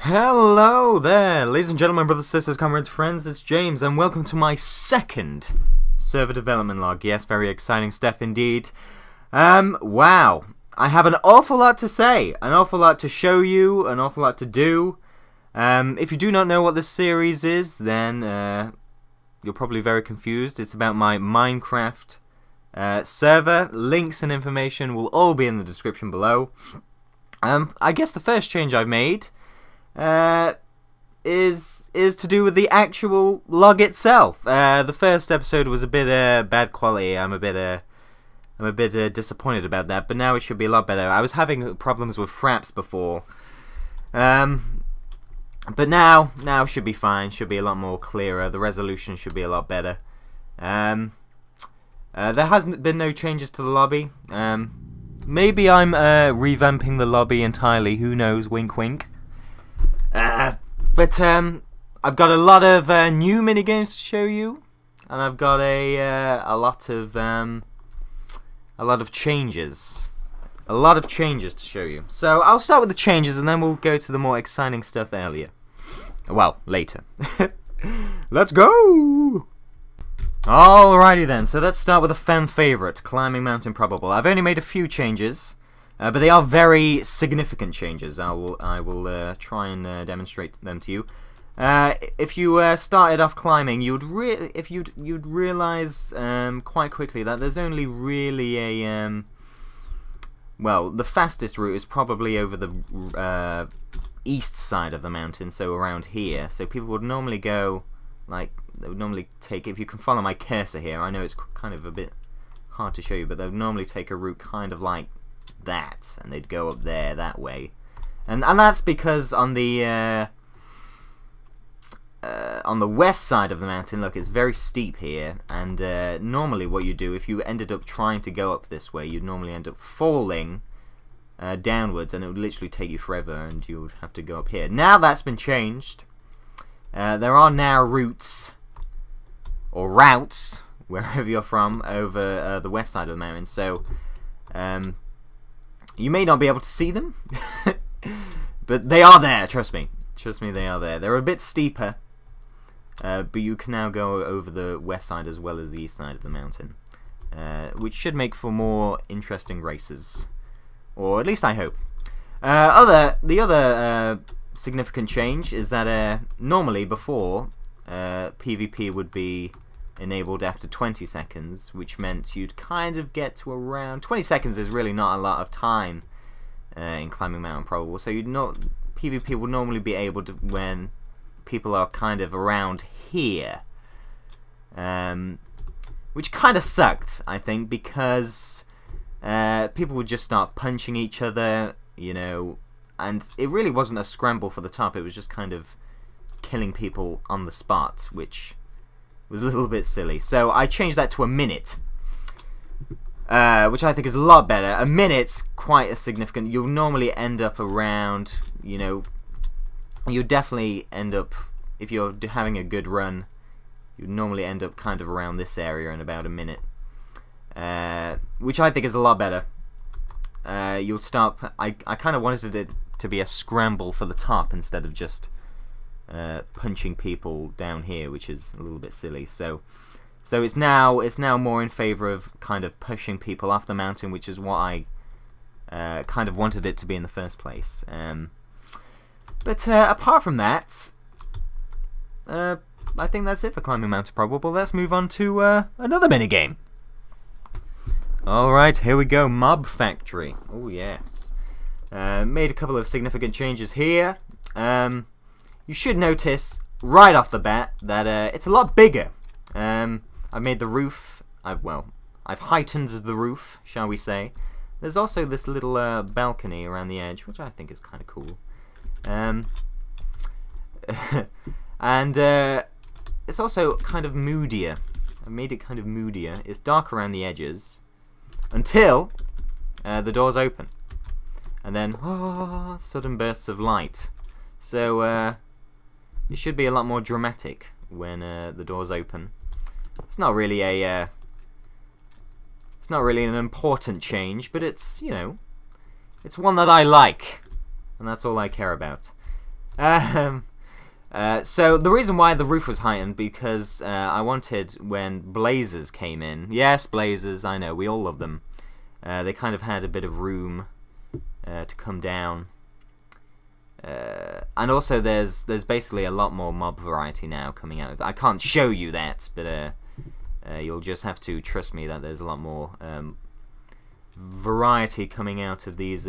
Hello there, ladies and gentlemen, brothers, sisters, comrades, friends, it's James, and welcome to my second server development log. Yes, very exciting stuff indeed. Wow. I have an awful lot to say, an awful lot to show you, an awful lot to do. If you do not know what this series is, then you're probably very confused. It's about my Minecraft server. Links and information will all be in the description below. I guess the first change I've made is to do with the actual log itself. The first episode was a bit bad quality. I'm a bit disappointed about that, but now it should be a lot better. I was having problems with fraps before, but now it should be fine. Should be a lot more clearer. The resolution should be a lot better. There hasn't been no changes to the lobby. Maybe I'm revamping the lobby entirely. Who knows? Wink, wink. But I've got a lot of new minigames to show you, and I've got a lot of changes, to show you. So I'll start with the changes, and then we'll go to the more exciting stuff earlier. Well, later. Let's go. Alrighty then. So let's start with a fan favorite, climbing Mount Improbable. I've only made a few changes. But they are very significant changes. I will try and demonstrate them to you. If you started off climbing, you'd realize quite quickly that there's only really a well, the fastest route is probably over the east side of the mountain, so around here. So people would normally go they would normally take, if you can follow my cursor here. I know it's kind of a bit hard to show you, but they would normally take a route kind of like that, and they'd go up there that way, and that's because on the west side of the mountain, look, it's very steep here, and normally what you do if you ended up trying to go up this way, you'd normally end up falling downwards, and it would literally take you forever, and you would have to go up here. Now that's been changed. There are now routes wherever you're from over the west side of the mountain, so you may not be able to see them, but they are there, trust me. Trust me, they are there. They're a bit steeper, but you can now go over the west side as well as the east side of the mountain, which should make for more interesting races, or at least I hope. The other significant change is that normally before, PvP would be enabled after 20 seconds, which meant you'd kind of get to around 20 seconds is really not a lot of time in climbing Mount Improbable, so PvP would normally be able to when people are kind of around here, which kind of sucked, I think, because people would just start punching each other, you know, and it really wasn't a scramble for the top. It was just kind of killing people on the spot, which was a little bit silly. So I changed that to a minute, which I think is a lot better. A minute's quite a significant. You'll normally end up around, you know, you'll definitely end up, if you're having a good run, you'd normally end up kind of around this area in about a minute, which I think is a lot better. You'll start, I kind of wanted it to be a scramble for the top instead of just punching people down here, which is a little bit silly. So it's now more in favor of kind of pushing people off the mountain, which is what I kind of wanted it to be in the first place. But apart from that, I think that's it for climbing Mount Improbable. Let's move on to another minigame. Alright, here we go. Mob Factory. Oh yes. Made a couple of significant changes here. You should notice right off the bat that it's a lot bigger. I've made the roof. I've heightened the roof, shall we say. There's also this little balcony around the edge, which I think is kind of cool. And it's also kind of moodier. I made it kind of moodier. It's dark around the edges until the doors open, and then sudden bursts of light. So it should be a lot more dramatic when the doors open. It's not really an important change, but it's, you know, it's one that I like, and that's all I care about. Um, so the reason why the roof was heightened because I wanted when blazers came in. Yes, blazers. I know we all love them. They kind of had a bit of room to come down. And also there's basically a lot more mob variety now coming out. I can't show you that, but you'll just have to trust me that there's a lot more variety coming out of these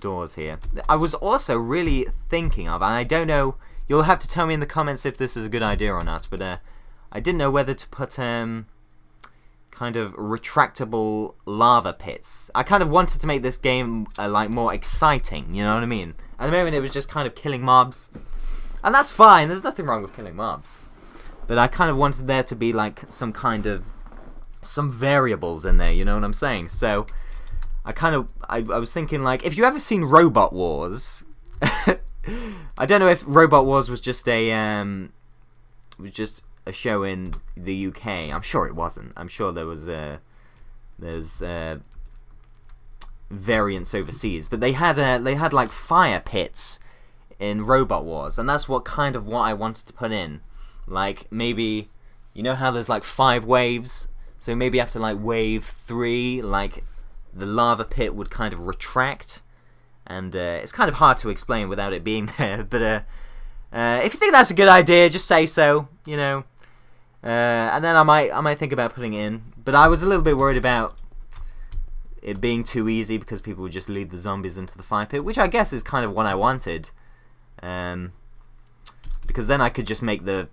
doors here. I was also really thinking of, and I don't know, you'll have to tell me in the comments if this is a good idea or not, but I didn't know whether to put kind of retractable lava pits. I kind of wanted to make this game like more exciting, you know what I mean? At the moment it was just kind of killing mobs, and that's fine, there's nothing wrong with killing mobs, but I kind of wanted there to be like some variables in there, you know what I'm saying? So I was thinking, like, if you ever seen Robot Wars, I don't know if Robot Wars was just a show in the UK. I'm sure it wasn't. I'm sure there's variants overseas, but they had like fire pits in Robot Wars, and that's what I wanted to put in. Like, maybe, you know how there's like 5 waves, so maybe after like wave 3, like the lava pit would kind of retract, and it's kind of hard to explain without it being there, but if you think that's a good idea, just say so, you know. And then I might think about putting it in, but I was a little bit worried about it being too easy because people would just lead the zombies into the fire pit, which I guess is kind of what I wanted, because then I could just make the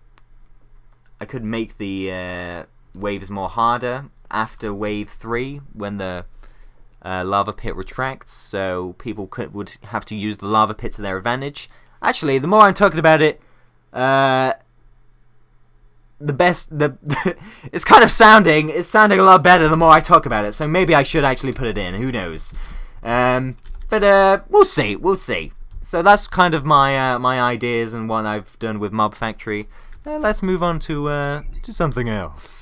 waves more harder after wave 3 when the lava pit retracts, so people would have to use the lava pit to their advantage. Actually, the more I'm talking about it, it's kind of sounding a lot better the more I talk about it, so maybe I should actually put it in, who knows. But we'll see. So that's kind of my ideas and what I've done with Mob Factory. Let's move on to something else.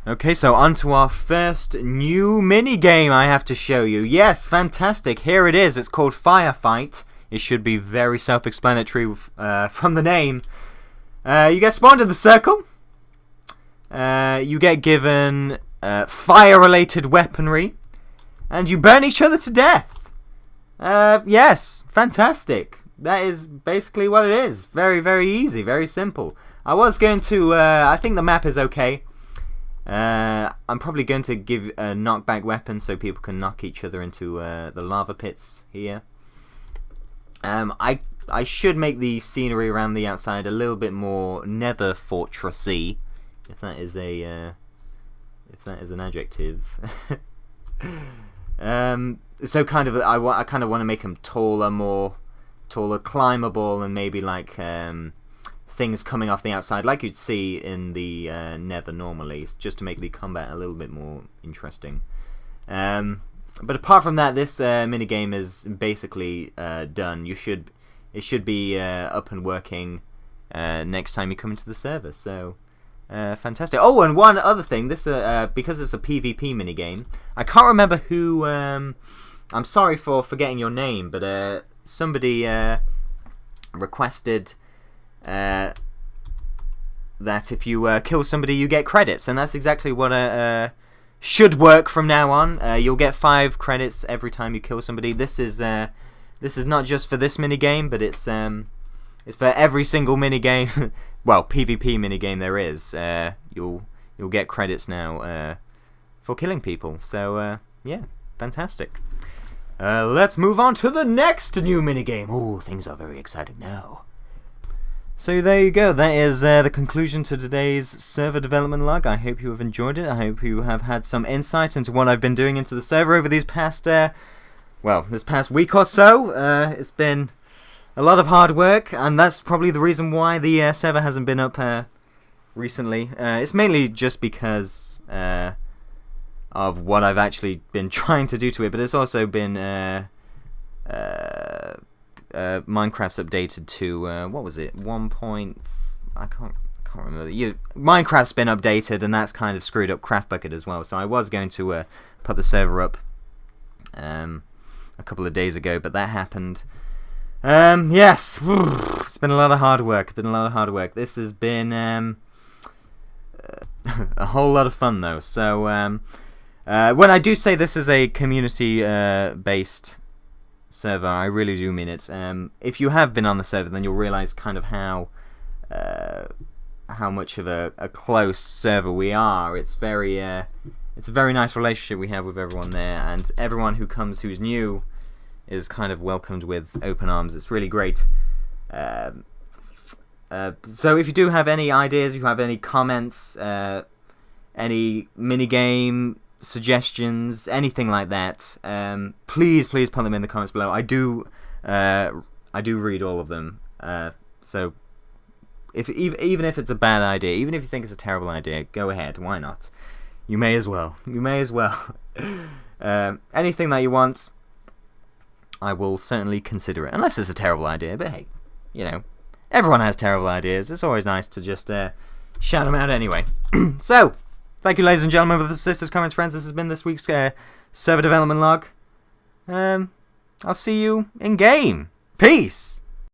Okay, so on to our first new mini-game I have to show you. Yes, fantastic, here it is. It's called Firefight. It should be very self-explanatory from the name. You get spawned in the circle. You get given fire-related weaponry, and you burn each other to death. Yes, fantastic. That is basically what it is. Very, very easy, very simple. I was going to, I think the map is okay. I'm probably going to give a knockback weapon so people can knock each other into the lava pits here. I should make the scenery around the outside a little bit more nether fortressy, if that is an adjective. So kind of I kind of want to make them taller, climbable, and maybe like things coming off the outside like you'd see in the nether normally, just to make the combat a little bit more interesting. But apart from that, this minigame is basically done. It should be up and working next time you come into the server. So fantastic. Oh, and one other thing, this because it's a PvP minigame, I can't remember who. I'm sorry for forgetting your name, but somebody requested that if you kill somebody, you get credits, and that's exactly what should work from now on. You'll get 5 credits every time you kill somebody. This is not just for this minigame, but it's for every single minigame, well, PvP minigame there is. You'll get credits now for killing people. So yeah, fantastic. Let's move on to the next new minigame. Oh, things are very exciting now. So there you go, that is the conclusion to today's server development log. I hope you have enjoyed it. I hope you have had some insight into what I've been doing into the server over these past, this past week or so. It's been a lot of hard work, and that's probably the reason why the server hasn't been up recently. It's mainly just because of what I've actually been trying to do to it, but it's also been Minecraft's updated to what was it? 1. I can't remember. Minecraft's been updated, and that's kind of screwed up Craft Bucket as well. So I was going to put the server up a couple of days ago, but that happened. Yes, been a lot of hard work. This has been a whole lot of fun, though. So when I do say this is a community-based server, I really do mean it. If you have been on the server, then you'll realise kind of how much of a close server we are. It's a very nice relationship we have with everyone there, and everyone who comes who's new is kind of welcomed with open arms. It's really great. So if you do have any ideas, if you have any comments, any minigame suggestions, anything like that, please put them in the comments below. I do read all of them. So even if it's a bad idea, even if you think it's a terrible idea, go ahead. Why not? You may as well. Anything that you want, I will certainly consider it. Unless it's a terrible idea, but hey, everyone has terrible ideas. It's always nice to just shout them out anyway. So, thank you, ladies and gentlemen, brothers and sisters, comments, friends. This has been this week's server development log. I'll see you in game. Peace.